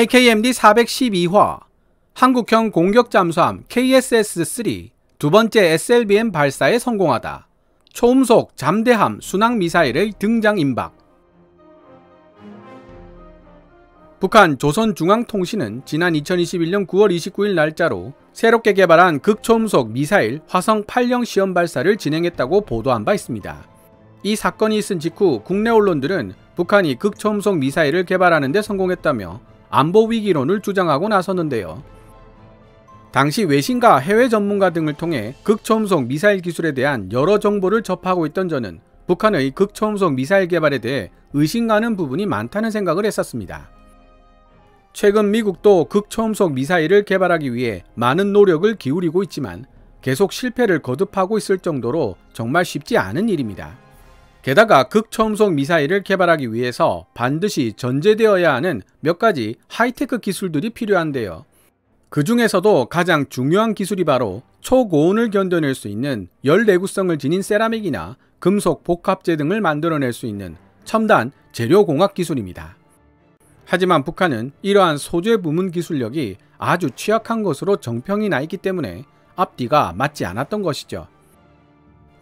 KKMD-412화 한국형 공격 잠수함 KSS-3 두번째 SLBM 발사에 성공하다. 초음속 잠대함 순항미사일의 등장 임박. 북한 조선중앙통신은 지난 2021년 9월 29일 날짜로 새롭게 개발한 극초음속 미사일 화성 8형 시험 발사를 진행했다고 보도한 바 있습니다. 이 사건이 있은 직후 국내 언론들은 북한이 극초음속 미사일을 개발하는 데 성공했다며 안보위기론을 주장하고 나섰는데요. 당시 외신과 해외 전문가 등을 통해 극초음속 미사일 기술에 대한 여러 정보를 접하고 있던 저는 북한의 극초음속 미사일 개발에 대해 의심 가는 부분이 많다는 생각을 했었습니다. 최근 미국도 극초음속 미사일을 개발하기 위해 많은 노력을 기울이고 있지만 계속 실패를 거듭하고 있을 정도로 정말 쉽지 않은 일입니다. 게다가 극초음속 미사일을 개발하기 위해서 반드시 전제되어야 하는 몇 가지 하이테크 기술들이 필요한데요. 그 중에서도 가장 중요한 기술이 바로 초고온을 견뎌낼 수 있는 열 내구성을 지닌 세라믹이나 금속 복합재 등을 만들어낼 수 있는 첨단 재료공학 기술입니다. 하지만 북한은 이러한 소재 부문 기술력이 아주 취약한 것으로 정평이 나 있기 때문에 앞뒤가 맞지 않았던 것이죠.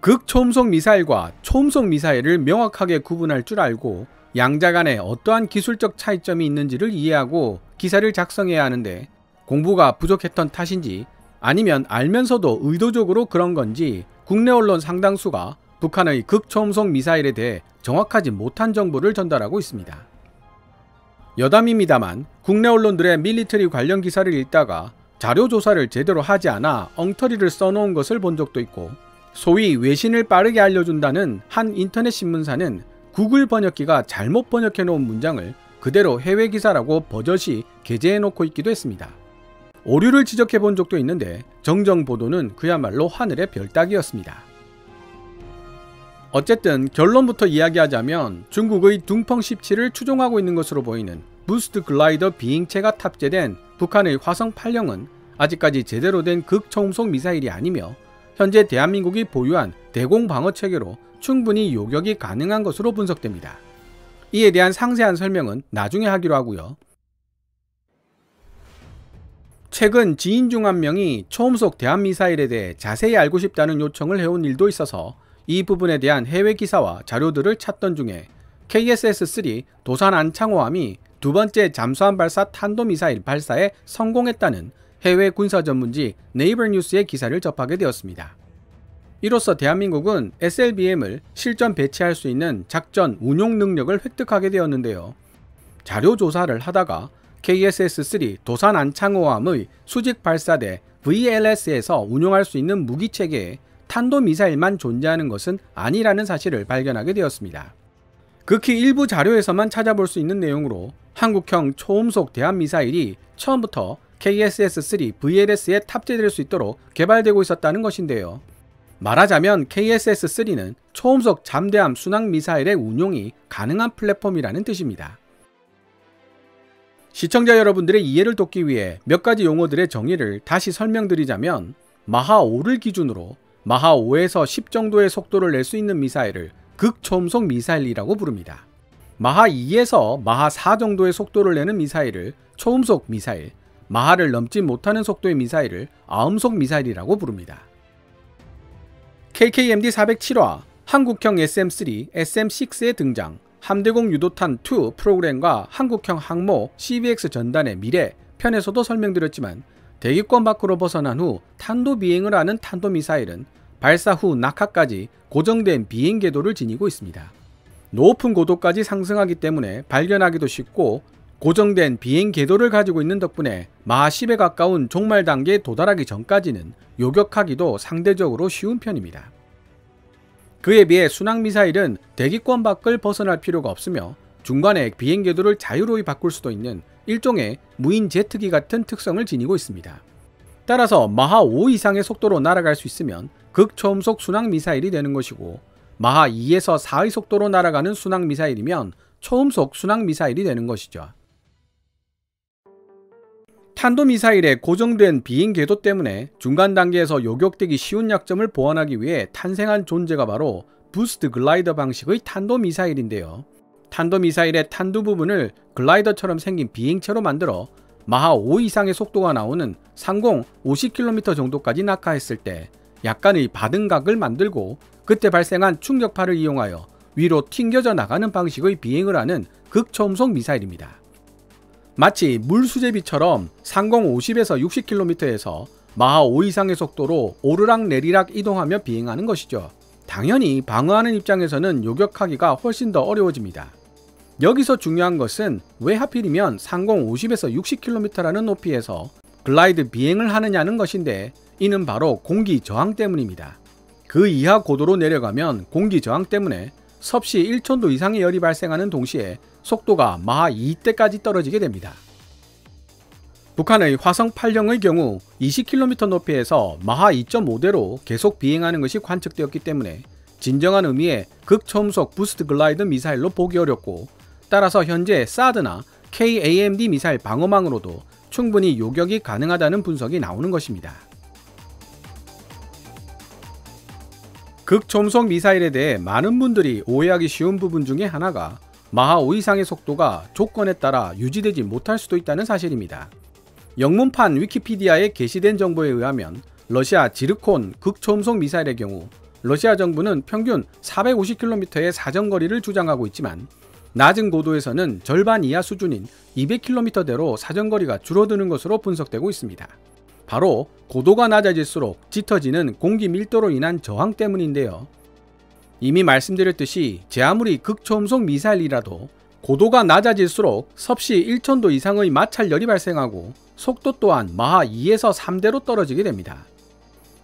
극초음속 미사일과 초음속 미사일을 명확하게 구분할 줄 알고 양자 간에 어떠한 기술적 차이점이 있는지를 이해하고 기사를 작성해야 하는데 공부가 부족했던 탓인지 아니면 알면서도 의도적으로 그런 건지 국내 언론 상당수가 북한의 극초음속 미사일에 대해 정확하지 못한 정보를 전달하고 있습니다. 여담입니다만 국내 언론들의 밀리터리 관련 기사를 읽다가 자료 조사를 제대로 하지 않아 엉터리를 써놓은 것을 본 적도 있고 소위 외신을 빠르게 알려준다는 한 인터넷 신문사는 구글 번역기가 잘못 번역해 놓은 문장을 그대로 해외 기사라고 버젓이 게재해 놓고 있기도 했습니다. 오류를 지적해 본 적도 있는데 정정 보도는 그야말로 하늘의 별 따기였습니다. 어쨌든 결론부터 이야기하자면 중국의 둥펑 17을 추종하고 있는 것으로 보이는 부스트 글라이더 비행체가 탑재된 북한의 화성 8형은 아직까지 제대로 된 극초음속 미사일이 아니며 현재 대한민국이 보유한 대공방어체계로 충분히 요격이 가능한 것으로 분석됩니다. 이에 대한 상세한 설명은 나중에 하기로 하고요. 최근 지인 중 한 명이 초음속 대함미사일에 대해 자세히 알고 싶다는 요청을 해온 일도 있어서 이 부분에 대한 해외 기사와 자료들을 찾던 중에 KSS-3 도산 안창호함이 두번째 잠수함 발사 탄도미사일 발사에 성공했다는 해외 군사 전문지 네이버뉴스의 기사를 접하게 되었습니다. 이로써 대한민국은 SLBM을 실전 배치할 수 있는 작전 운용 능력을 획득하게 되었는데요. 자료 조사를 하다가 KSS-3 도산 안창호함의 수직 발사대 VLS에서 운용할 수 있는 무기체계에 탄도미사일만 존재하는 것은 아니라는 사실을 발견하게 되었습니다. 극히 일부 자료에서만 찾아볼 수 있는 내용으로 한국형 초음속 대함미사일이 처음부터 KSS-3 VLS에 탑재될 수 있도록 개발되고 있었다는 것인데요. 말하자면 KSS-3는 초음속 잠대함 순항미사일의 운용이 가능한 플랫폼이라는 뜻입니다. 시청자 여러분들의 이해를 돕기 위해 몇 가지 용어들의 정의를 다시 설명드리자면 마하5를 기준으로 마하5에서 10 정도의 속도를 낼 수 있는 미사일을 극초음속 미사일이라고 부릅니다. 마하2에서 마하4 정도의 속도를 내는 미사일을 초음속 미사일, 마하를 넘지 못하는 속도의 미사일을 아음속 미사일이라고 부릅니다. KKMD-407화 한국형 SM-3, SM-6의 등장, 함대공 유도탄 2 프로그램과 한국형 항모 CBX 전단의 미래 편에서도 설명드렸지만 대기권 밖으로 벗어난 후 탄도 비행을 하는 탄도미사일은 발사 후 낙하까지 고정된 비행 궤도를 지니고 있습니다. 높은 고도까지 상승하기 때문에 발견하기도 쉽고 고정된 비행 궤도를 가지고 있는 덕분에 마하 10에 가까운 종말 단계에 도달하기 전까지는 요격하기도 상대적으로 쉬운 편입니다. 그에 비해 순항미사일은 대기권 밖을 벗어날 필요가 없으며 중간에 비행 궤도를 자유로이 바꿀 수도 있는 일종의 무인 제트기 같은 특성을 지니고 있습니다. 따라서 마하 5 이상의 속도로 날아갈 수 있으면 극초음속 순항미사일이 되는 것이고 마하 2에서 4의 속도로 날아가는 순항미사일이면 초음속 순항미사일이 되는 것이죠. 탄도미사일의 고정된 비행 궤도 때문에 중간 단계에서 요격되기 쉬운 약점을 보완하기 위해 탄생한 존재가 바로 부스트 글라이더 방식의 탄도미사일인데요. 탄도미사일의 탄두 부분을 글라이더처럼 생긴 비행체로 만들어 마하 5 이상의 속도가 나오는 상공 50km 정도까지 낙하했을 때 약간의 바등각을 만들고 그때 발생한 충격파를 이용하여 위로 튕겨져 나가는 방식의 비행을 하는 극초음속 미사일입니다. 마치 물수제비처럼 상공 50에서 60km에서 마하 5 이상의 속도로 오르락내리락 이동하며 비행하는 것이죠. 당연히 방어하는 입장에서는 요격하기가 훨씬 더 어려워집니다. 여기서 중요한 것은 왜 하필이면 상공 50에서 60km라는 높이에서 글라이드 비행을 하느냐는 것인데, 이는 바로 공기 저항 때문입니다. 그 이하 고도로 내려가면 공기 저항 때문에 섭씨 1촌도 이상의 열이 발생하는 동시에 속도가 마하 2대까지 떨어지게 됩니다. 북한의 화성 8형의 경우 20km 높이에서 마하 2.5대로 계속 비행하는 것이 관측되었기 때문에 진정한 의미의 극초음속 부스트 글라이더 미사일로 보기 어렵고, 따라서 현재 사드나 KAMD 미사일 방어망으로도 충분히 요격이 가능하다는 분석이 나오는 것입니다. 극초음속 미사일에 대해 많은 분들이 오해하기 쉬운 부분 중에 하나가 마하 5 이상의 속도가 조건에 따라 유지되지 못할 수도 있다는 사실입니다. 영문판 위키피디아에 게시된 정보에 의하면 러시아 지르콘 극초음속 미사일의 경우 러시아 정부는 평균 450km의 사정거리를 주장하고 있지만 낮은 고도에서는 절반 이하 수준인 200km대로 사정거리가 줄어드는 것으로 분석되고 있습니다. 바로 고도가 낮아질수록 짙어지는 공기 밀도로 인한 저항 때문인데요. 이미 말씀드렸듯이 제 아무리 극초음속 미사일이라도 고도가 낮아질수록 섭씨 1촌도 이상의 마찰열이 발생하고 속도 또한 마하 2에서 3대로 떨어지게 됩니다.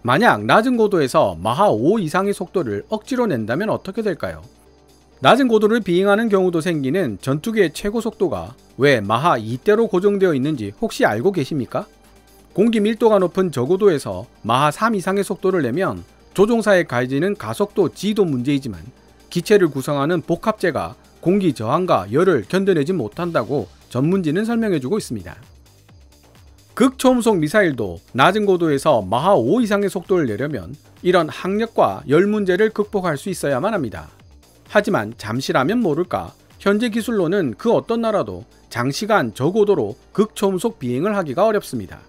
만약 낮은 고도에서 마하 5 이상의 속도를 억지로 낸다면 어떻게 될까요? 낮은 고도를 비행하는 경우도 생기는 전투기의 최고 속도가 왜 마하 2대로 고정되어 있는지 혹시 알고 계십니까? 공기 밀도가 높은 저고도에서 마하 3 이상의 속도를 내면 조종사에 가해지는 가속도 G도 문제이지만 기체를 구성하는 복합재가 공기 저항과 열을 견뎌내지 못한다고 전문지는 설명해주고 있습니다. 극초음속 미사일도 낮은 고도에서 마하 5 이상의 속도를 내려면 이런 항력과 열 문제를 극복할 수 있어야만 합니다. 하지만 잠시라면 모를까 현재 기술로는 그 어떤 나라도 장시간 저고도로 극초음속 비행을 하기가 어렵습니다.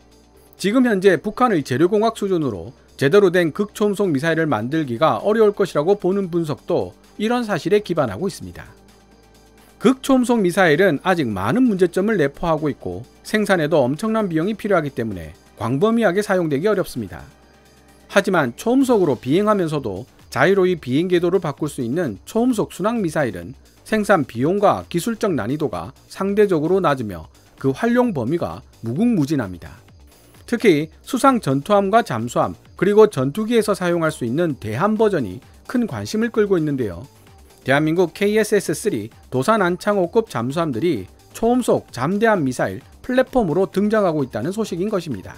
지금 현재 북한의 재료공학 수준으로 제대로 된 극초음속 미사일을 만들기가 어려울 것이라고 보는 분석도 이런 사실에 기반하고 있습니다. 극초음속 미사일은 아직 많은 문제점을 내포하고 있고 생산에도 엄청난 비용이 필요하기 때문에 광범위하게 사용되기 어렵습니다. 하지만 초음속으로 비행하면서도 자유로이 비행 궤도를 바꿀 수 있는 초음속 순항 미사일은 생산 비용과 기술적 난이도가 상대적으로 낮으며 그 활용 범위가 무궁무진합니다. 특히 수상 전투함과 잠수함 그리고 전투기에서 사용할 수 있는 대함 버전이 큰 관심을 끌고 있는데요. 대한민국 KSS-3 도산 안창호급 잠수함들이 초음속 잠대함 미사일 플랫폼으로 등장하고 있다는 소식인 것입니다.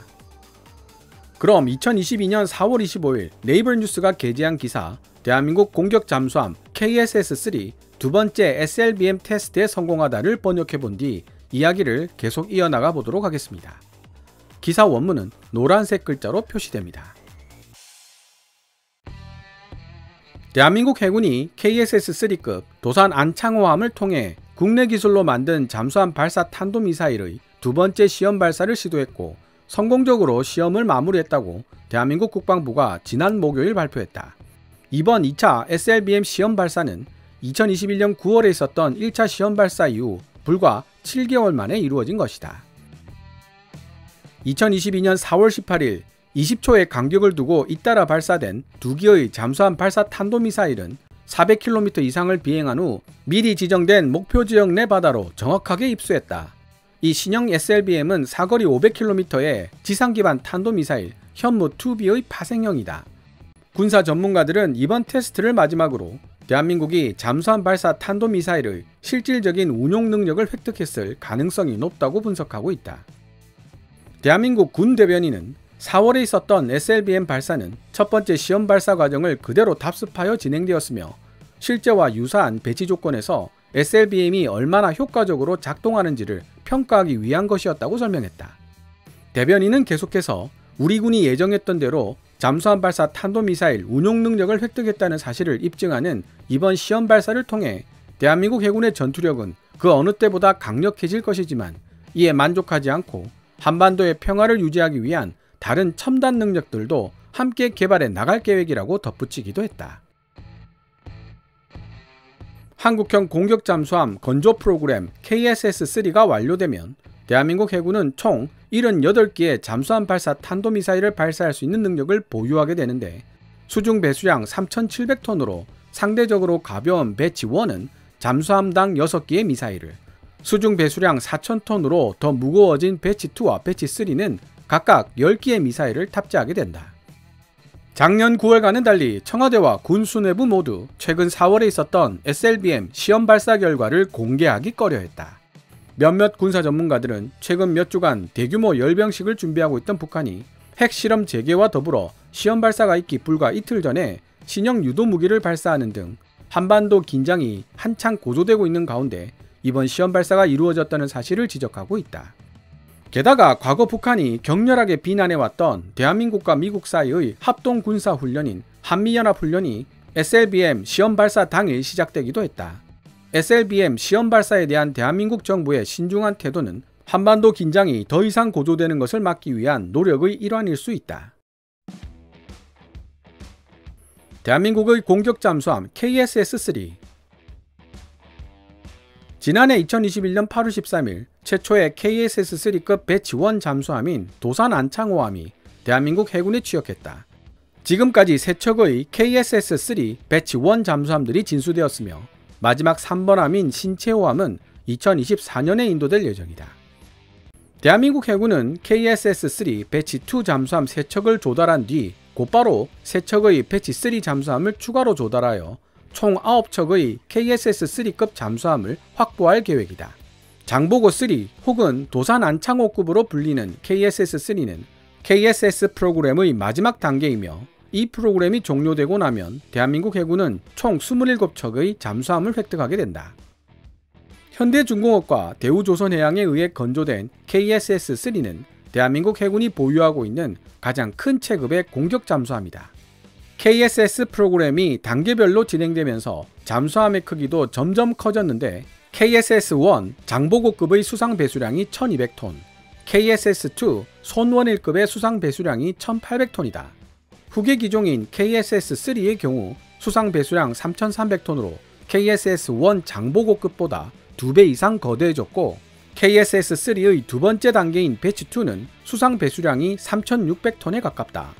그럼 2022년 4월 25일 네이버 뉴스가 게재한 기사 대한민국 공격 잠수함 KSS-3 두 번째 SLBM 테스트에 성공하다를 번역해본 뒤 이야기를 계속 이어나가 보도록 하겠습니다. 기사 원문은 노란색 글자로 표시됩니다. 대한민국 해군이 KSS-3급 도산 안창호함을 통해 국내 기술로 만든 잠수함 발사 탄도미사일의 두 번째 시험 발사를 시도했고 성공적으로 시험을 마무리했다고 대한민국 국방부가 지난 목요일 발표했다. 이번 2차 SLBM 시험 발사는 2021년 9월에 있었던 1차 시험 발사 이후 불과 7개월 만에 이루어진 것이다. 2022년 4월 18일 20초의 간격을 두고 잇따라 발사된 두 기의 잠수함 발사 탄도미사일은 400km 이상을 비행한 후 미리 지정된 목표 지역 내 바다로 정확하게 입수했다. 이 신형 SLBM은 사거리 500km의 지상기반 탄도미사일 현무2B의 파생형이다. 군사 전문가들은 이번 테스트를 마지막으로 대한민국이 잠수함 발사 탄도미사일의 실질적인 운용 능력을 획득했을 가능성이 높다고 분석하고 있다. 대한민국 군 대변인은 4월에 있었던 SLBM 발사는 첫 번째 시험 발사 과정을 그대로 답습하여 진행되었으며 실제와 유사한 배치 조건에서 SLBM이 얼마나 효과적으로 작동하는지를 평가하기 위한 것이었다고 설명했다. 대변인은 계속해서 우리 군이 예정했던 대로 잠수함 발사 탄도미사일 운용 능력을 획득했다는 사실을 입증하는 이번 시험 발사를 통해 대한민국 해군의 전투력은 그 어느 때보다 강력해질 것이지만 이에 만족하지 않고 한반도의 평화를 유지하기 위한 다른 첨단 능력들도 함께 개발해 나갈 계획이라고 덧붙이기도 했다. 한국형 공격 잠수함 건조 프로그램 KSS-3가 완료되면 대한민국 해군은 총 78개의 잠수함 발사 탄도미사일을 발사할 수 있는 능력을 보유하게 되는데, 수중 배수량 3,700톤으로 상대적으로 가벼운 배치 1은 잠수함당 6개의 미사일을, 수중 배수량 4,000톤으로 더 무거워진 배치 2와 배치 3는 각각 10개의 미사일을 탑재하게 된다. 작년 9월과는 달리 청와대와 군 수뇌부 모두 최근 4월에 있었던 SLBM 시험 발사 결과를 공개하기 꺼려했다. 몇몇 군사 전문가들은 최근 몇 주간 대규모 열병식을 준비하고 있던 북한이 핵실험 재개와 더불어 시험 발사가 있기 불과 이틀 전에 신형 유도 무기를 발사하는 등 한반도 긴장이 한창 고조되고 있는 가운데 이번 시험 발사가 이루어졌다는 사실을 지적하고 있다. 게다가 과거 북한이 격렬하게 비난해왔던 대한민국과 미국 사이의 합동 군사 훈련인 한미연합훈련이 SLBM 시험 발사 당일 시작되기도 했다. SLBM 시험 발사에 대한 대한민국 정부의 신중한 태도는 한반도 긴장이 더 이상 고조되는 것을 막기 위한 노력의 일환일 수 있다. 대한민국의 공격 잠수함 KSS-3. 지난해 2021년 8월 13일 최초의 KSS-3급 배치 1 잠수함인 도산 안창호함이 대한민국 해군에 취역했다. 지금까지 3척의 KSS-3 배치 1 잠수함들이 진수되었으며 마지막 3번함인 신체호함은 2024년에 인도될 예정이다. 대한민국 해군은 KSS-3 배치 2 잠수함 3척을 조달한 뒤 곧바로 3척의 배치 3 잠수함을 추가로 조달하여 총 9척의 KSS-3급 잠수함을 확보할 계획이다. 장보고 3 혹은 도산 안창호급으로 불리는 KSS-3는 KSS 프로그램의 마지막 단계이며, 이 프로그램이 종료되고 나면 대한민국 해군은 총 27척의 잠수함을 획득하게 된다. 현대중공업과 대우조선해양에 의해 건조된 KSS-3는 대한민국 해군이 보유하고 있는 가장 큰 체급의 공격 잠수함이다. KSS 프로그램이 단계별로 진행되면서 잠수함의 크기도 점점 커졌는데, KSS-1 장보고급의 수상 배수량이 1200톤, KSS-2 손원일급의 수상 배수량이 1800톤이다. 후계 기종인 KSS-3의 경우 수상 배수량 3300톤으로 KSS-1 장보고급보다 2배 이상 거대해졌고, KSS-3의 두 번째 단계인 배치 2는 수상 배수량이 3600톤에 가깝다.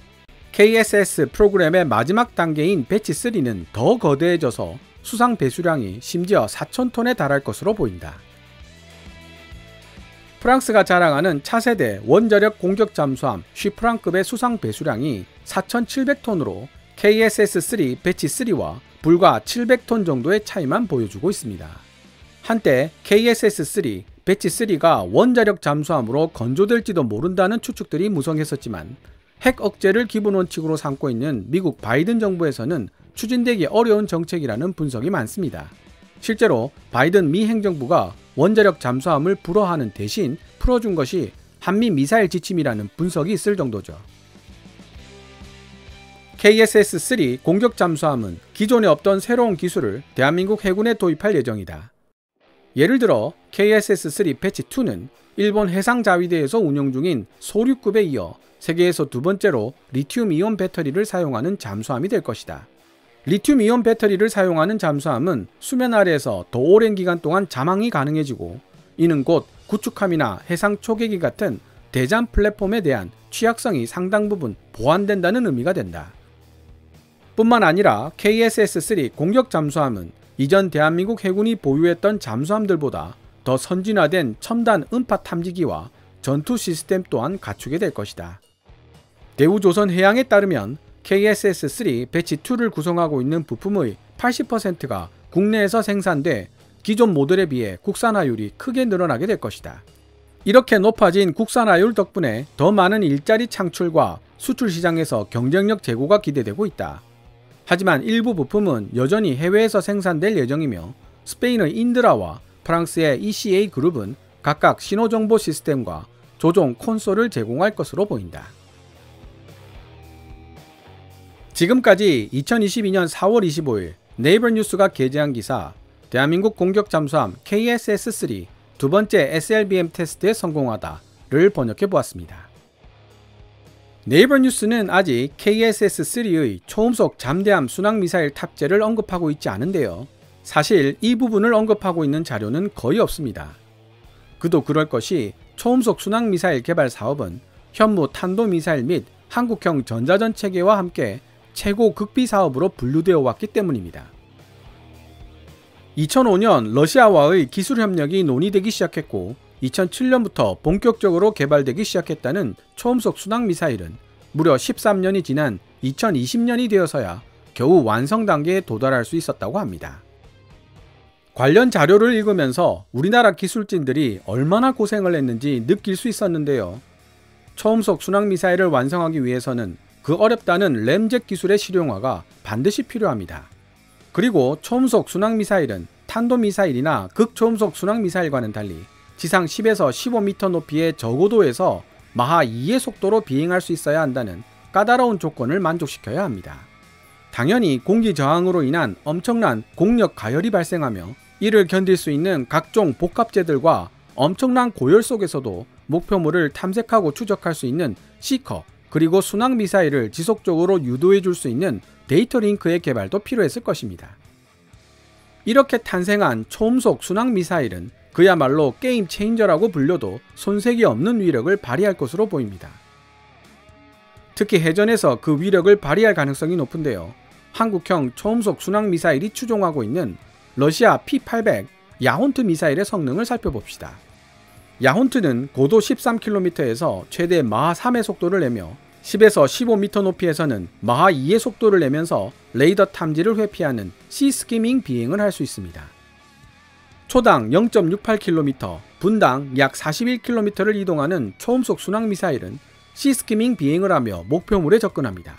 KSS 프로그램의 마지막 단계인 배치 3는 더 거대해져서 수상 배수량이 심지어 4000톤에 달할 것으로 보인다. 프랑스가 자랑하는 차세대 원자력 공격 잠수함 쉬프랑급의 수상 배수량이 4700톤으로 KSS-3 배치 3와 불과 700톤 정도의 차이만 보여주고 있습니다. 한때 KSS-3 배치 3가 원자력 잠수함으로 건조될지도 모른다는 추측들이 무성했었지만, 핵 억제를 기본 원칙으로 삼고 있는 미국 바이든 정부에서는 추진되기 어려운 정책이라는 분석이 많습니다. 실제로 바이든 미 행정부가 원자력 잠수함을 불허하는 대신 풀어준 것이 한미 미사일 지침이라는 분석이 있을 정도죠. KSS-3 공격 잠수함은 기존에 없던 새로운 기술을 대한민국 해군에 도입할 예정이다. 예를 들어 KSS-3 배치 2는 일본 해상자위대에서 운영 중인 소류급에 이어 세계에서 두 번째로 리튬이온 배터리를 사용하는 잠수함이 될 것이다. 리튬이온 배터리를 사용하는 잠수함은 수면 아래에서 더 오랜 기간 동안 잠항이 가능해지고, 이는 곧 구축함이나 해상 초계기 같은 대잠 플랫폼에 대한 취약성이 상당 부분 보완된다는 의미가 된다. 뿐만 아니라 KSS-3 공격 잠수함은 이전 대한민국 해군이 보유했던 잠수함들보다 더 선진화된 첨단 음파 탐지기와 전투 시스템 또한 갖추게 될 것이다. 대우조선해양에 따르면 KSS-3 배치 2를 구성하고 있는 부품의 80%가 국내에서 생산돼 기존 모델에 비해 국산화율이 크게 늘어나게 될 것이다. 이렇게 높아진 국산화율 덕분에 더 많은 일자리 창출과 수출 시장에서 경쟁력 제고가 기대되고 있다. 하지만 일부 부품은 여전히 해외에서 생산될 예정이며, 스페인의 인드라와 프랑스의 ECA 그룹은 각각 신호정보 시스템과 조종 콘솔을 제공할 것으로 보인다. 지금까지 2022년 4월 25일 네이버 뉴스가 게재한 기사 대한민국 공격 잠수함 KSS-3 두 번째 SLBM 테스트에 성공하다를 번역해 보았습니다. 네이버 뉴스는 아직 KSS-3의 초음속 잠대함 순항미사일 탑재를 언급하고 있지 않은데요. 사실 이 부분을 언급하고 있는 자료는 거의 없습니다. 그도 그럴 것이 초음속 순항미사일 개발 사업은 현무 탄도미사일 및 한국형 전자전 체계와 함께 최고 극비 사업으로 분류되어 왔기 때문입니다. 2005년 러시아와의 기술 협력이 논의되기 시작했고 2007년부터 본격적으로 개발되기 시작했다는 초음속 순항미사일은 무려 13년이 지난 2020년이 되어서야 겨우 완성 단계에 도달할 수 있었다고 합니다. 관련 자료를 읽으면서 우리나라 기술진들이 얼마나 고생을 했는지 느낄 수 있었는데요. 초음속 순항미사일을 완성하기 위해서는 그 어렵다는 램젯 기술의 실용화가 반드시 필요합니다. 그리고 초음속 순항미사일은 탄도미사일이나 극초음속 순항미사일과는 달리 지상 10에서 15m 높이의 저고도에서 마하 2의 속도로 비행할 수 있어야 한다는 까다로운 조건을 만족시켜야 합니다. 당연히 공기 저항으로 인한 엄청난 공력 가열이 발생하며 이를 견딜 수 있는 각종 복합재들과 엄청난 고열 속에서도 목표물을 탐색하고 추적할 수 있는 시커 그리고 순항미사일을 지속적으로 유도해 줄 수 있는 데이터 링크의 개발도 필요했을 것입니다. 이렇게 탄생한 초음속 순항미사일은 그야말로 게임 체인저라고 불려도 손색이 없는 위력을 발휘할 것으로 보입니다. 특히 해전에서 그 위력을 발휘할 가능성이 높은데요. 한국형 초음속 순항미사일이 추종하고 있는 러시아 P-800 야혼트 미사일의 성능을 살펴봅시다. 야혼트는 고도 13km에서 최대 마하 3의 속도를 내며 10에서 15m 높이에서는 마하 2의 속도를 내면서 레이더 탐지를 회피하는 시스키밍 비행을 할 수 있습니다. 초당 0.68km, 분당 약 41km를 이동하는 초음속 순항미사일은 시스키밍 비행을 하며 목표물에 접근합니다.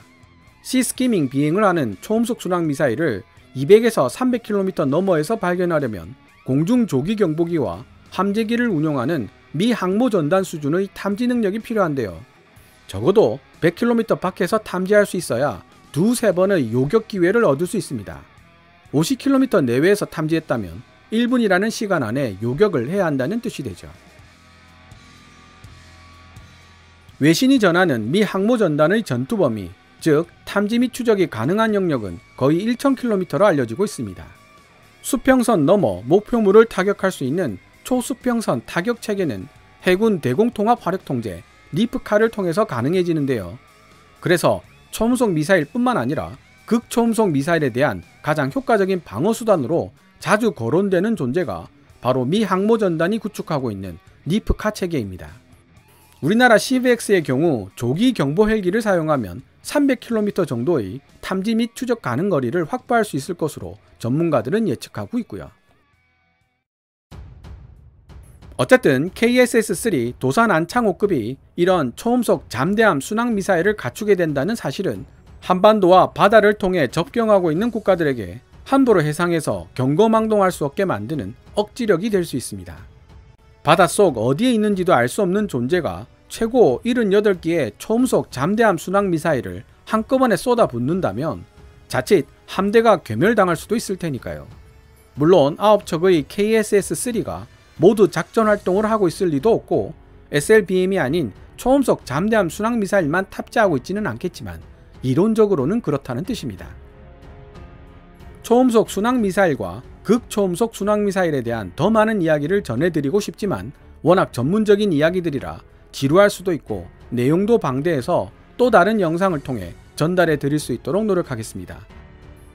시스키밍 비행을 하는 초음속 순항미사일을 200에서 300km 너머에서 발견하려면 공중 조기 경보기와 함재기를 운용하는 미 항모전단 수준의 탐지 능력이 필요한데요. 적어도 100km 밖에서 탐지할 수 있어야 두세 번의 요격 기회를 얻을 수 있습니다. 50km 내외에서 탐지했다면 1분이라는 시간 안에 요격을 해야 한다는 뜻이 되죠. 외신이 전하는 미 항모전단의 전투 범위, 즉 탐지 및 추적이 가능한 영역은 거의 1000km로 알려지고 있습니다. 수평선 넘어 목표물을 타격할 수 있는 초수평선 타격 체계는 해군 대공통합 화력통제 리프카를 통해서 가능해지는데요. 그래서 초음속 미사일 뿐만 아니라 극초음속 미사일에 대한 가장 효과적인 방어수단으로 자주 거론되는 존재가 바로 미 항모전단이 구축하고 있는 리프카 체계입니다. 우리나라 CVX의 경우 조기 경보 헬기를 사용하면 300km 정도의 탐지 및 추적 가능 거리를 확보할 수 있을 것으로 전문가들은 예측하고 있고요. 어쨌든 KSS-3 도산 안창호급이 이런 초음속 잠대함 순항미사일을 갖추게 된다는 사실은 한반도와 바다를 통해 접경하고 있는 국가들에게 함부로 해상에서 경거망동할 수 없게 만드는 억지력이 될 수 있습니다. 바닷속 어디에 있는지도 알 수 없는 존재가 최고 78기의 초음속 잠대함 순항미사일을 한꺼번에 쏟아붓는다면 자칫 함대가 괴멸당할 수도 있을 테니까요. 물론 9척의 KSS-3가 모두 작전 활동을 하고 있을 리도 없고 SLBM이 아닌 초음속 잠대함 순항미사일만 탑재하고 있지는 않겠지만 이론적으로는 그렇다는 뜻입니다. 초음속 순항미사일과 극초음속 순항미사일에 대한 더 많은 이야기를 전해드리고 싶지만 워낙 전문적인 이야기들이라 지루할 수도 있고 내용도 방대해서 또 다른 영상을 통해 전달해 드릴 수 있도록 노력하겠습니다.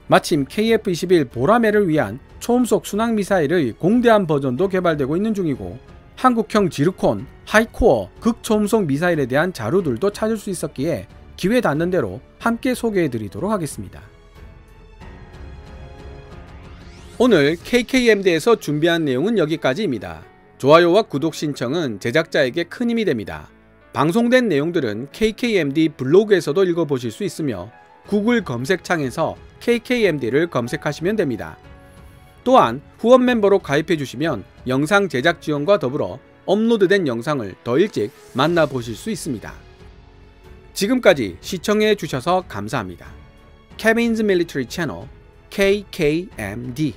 마침 KF-21 보라매를 위한 초음속 순항미사일의 공대함 버전도 개발되고 있는 중이고 한국형 지르콘, 하이코어, 극초음속 미사일에 대한 자료들도 찾을 수 있었기에 기회 닿는 대로 함께 소개해 드리도록 하겠습니다. 오늘 KKMD에서 준비한 내용은 여기까지입니다. 좋아요와 구독 신청은 제작자에게 큰 힘이 됩니다. 방송된 내용들은 KKMD 블로그에서도 읽어보실 수 있으며 구글 검색창에서 KKMD를 검색하시면 됩니다. 또한 후원 멤버로 가입해 주시면 영상 제작 지원과 더불어 업로드된 영상을 더 일찍 만나보실 수 있습니다. 지금까지 시청해 주셔서 감사합니다. Kevin's Military Channel KKMD